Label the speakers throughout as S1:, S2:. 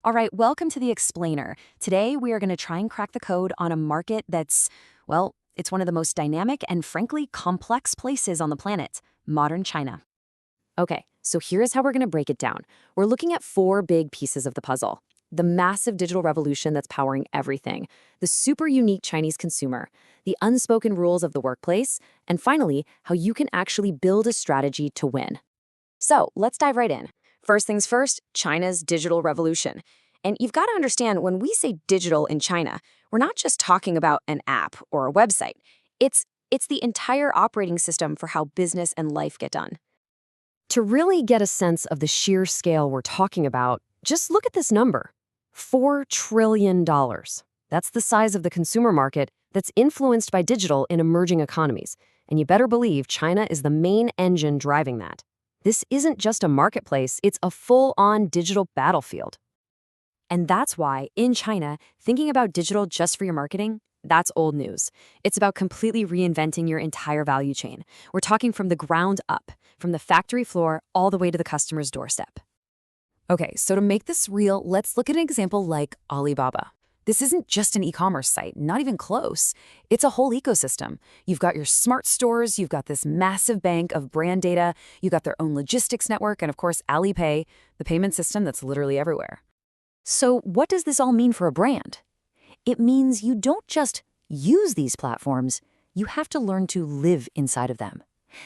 S1: All right, welcome to the Explainer. Today, we are going to try and crack the code on a market that's, well, it's one of the most dynamic and frankly complex places on the planet, modern China. Okay, so here's how we're going to break it down. We're looking at four big pieces of the puzzle: the massive digital revolution that's powering everything, the super unique Chinese consumer, the unspoken rules of the workplace, and finally, how you can actually build a strategy to win. So let's dive right in. First things first, China's digital revolution. And you've got to understand, when we say digital in China, we're not just talking about an app or a website. It's the entire operating system for how business and life get done. To really get a sense of the sheer scale we're talking about, just look at this number: $4 trillion. That's the size of the consumer market that's influenced by digital in emerging economies. And you better believe China is the main engine driving that. This isn't just a marketplace, it's a full-on digital battlefield. And that's why, in China, thinking about digital just for your marketing, that's old news. It's about completely reinventing your entire value chain. We're talking from the ground up, from the factory floor all the way to the customer's doorstep. Okay, so to make this real, let's look at an example like Alibaba. This isn't just an e-commerce site, not even close. It's a whole ecosystem. You've got your smart stores, you've got this massive bank of brand data, you've got their own logistics network, and of course, Alipay, the payment system that's literally everywhere. So what does this all mean for a brand? It means you don't just use these platforms, you have to learn to live inside of them.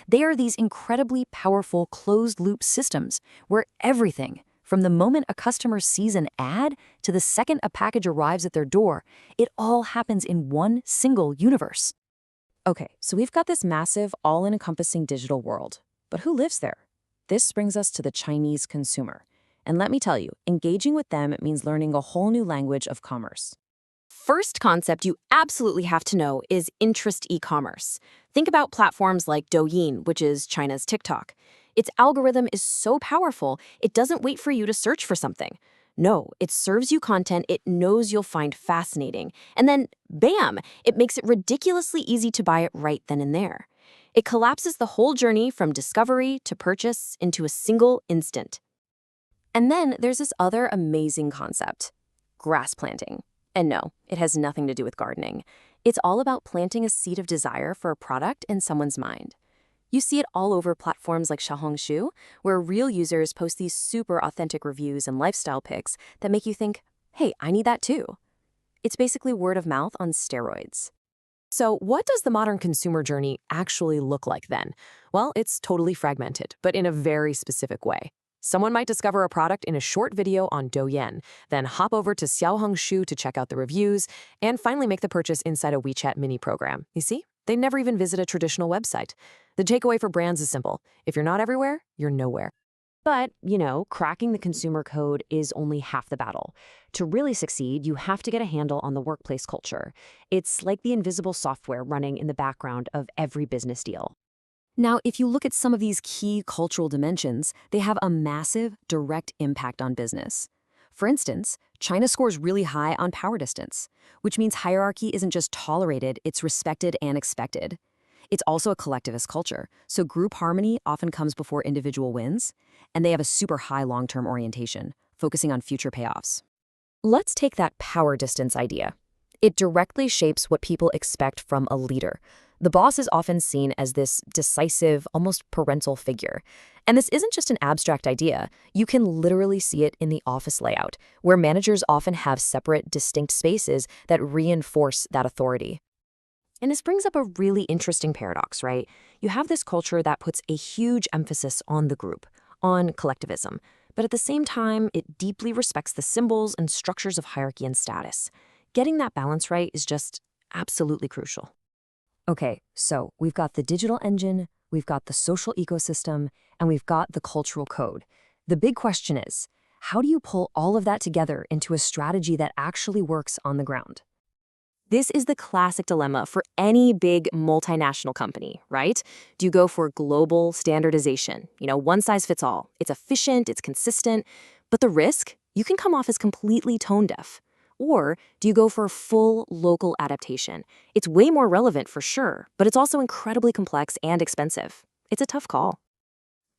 S1: They are these incredibly powerful closed-loop systems where everything, from the moment a customer sees an ad to the second a package arrives at their door, it all happens in one single universe. Okay, so we've got this massive, all-encompassing digital world. But who lives there? This brings us to the Chinese consumer. And let me tell you, engaging with them means learning a whole new language of commerce. First concept you absolutely have to know is interest e-commerce. Think about platforms like Douyin, which is China's TikTok. Its algorithm is so powerful, it doesn't wait for you to search for something. No, it serves you content it knows you'll find fascinating. And then, bam, it makes it ridiculously easy to buy it right then and there. It collapses the whole journey from discovery to purchase into a single instant. And then there's this other amazing concept: grass planting. And no, it has nothing to do with gardening. It's all about planting a seed of desire for a product in someone's mind. You see it all over platforms like Xiaohongshu, where real users post these super authentic reviews and lifestyle pics that make you think, hey, I need that too. It's basically word of mouth on steroids. So what does the modern consumer journey actually look like then? Well, it's totally fragmented, but in a very specific way. Someone might discover a product in a short video on Douyin, then hop over to Xiaohongshu to check out the reviews, and finally make the purchase inside a WeChat mini program. You see? They never even visit a traditional website. The takeaway for brands is simple: if you're not everywhere, you're nowhere. But, cracking the consumer code is only half the battle. To really succeed, you have to get a handle on the workplace culture. It's like the invisible software running in the background of every business deal. Now, if you look at some of these key cultural dimensions, they have a massive, direct impact on business. For instance, China scores really high on power distance, which means hierarchy isn't just tolerated, it's respected and expected. It's also a collectivist culture, so group harmony often comes before individual wins, and they have a super high long-term orientation, focusing on future payoffs. Let's take that power distance idea. It directly shapes what people expect from a leader. The boss is often seen as this decisive, almost parental figure. And this isn't just an abstract idea. You can literally see it in the office layout, where managers often have separate, distinct spaces that reinforce that authority. And this brings up a really interesting paradox, right? You have this culture that puts a huge emphasis on the group, on collectivism, but at the same time, it deeply respects the symbols and structures of hierarchy and status. Getting that balance right is just absolutely crucial. Okay, so we've got the digital engine, we've got the social ecosystem, and we've got the cultural code. The big question is, how do you pull all of that together into a strategy that actually works on the ground? This is the classic dilemma for any big multinational company, right? Do you go for global standardization? One size fits all. It's efficient, it's consistent, but the risk? You can come off as completely tone deaf. Or do you go for full local adaptation? It's way more relevant for sure, but it's also incredibly complex and expensive. It's a tough call.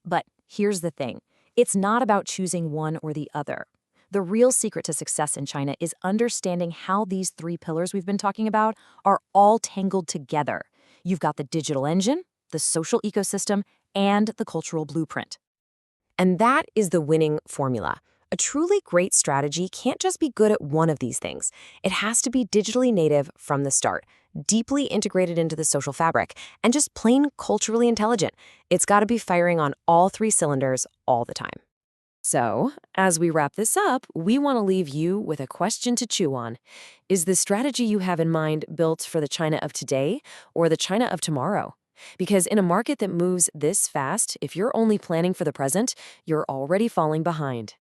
S1: But here's the thing. It's not about choosing one or the other.
S2: The real secret to success in China is understanding how these three pillars we've been talking about are all tangled together. You've got the digital engine, the social ecosystem, and the cultural blueprint.
S1: And that is the winning formula. A truly great strategy can't just be good at one of these things. It has to be digitally native from the start, deeply integrated into the social fabric, and just plain culturally intelligent. It's got to be firing on all three cylinders all the time. So, as we wrap this up, we want to leave you with a question to chew on. Is the strategy you have in mind built for the China of today or the China of tomorrow? Because in a market that moves this fast, if you're only planning for the present, you're already falling behind.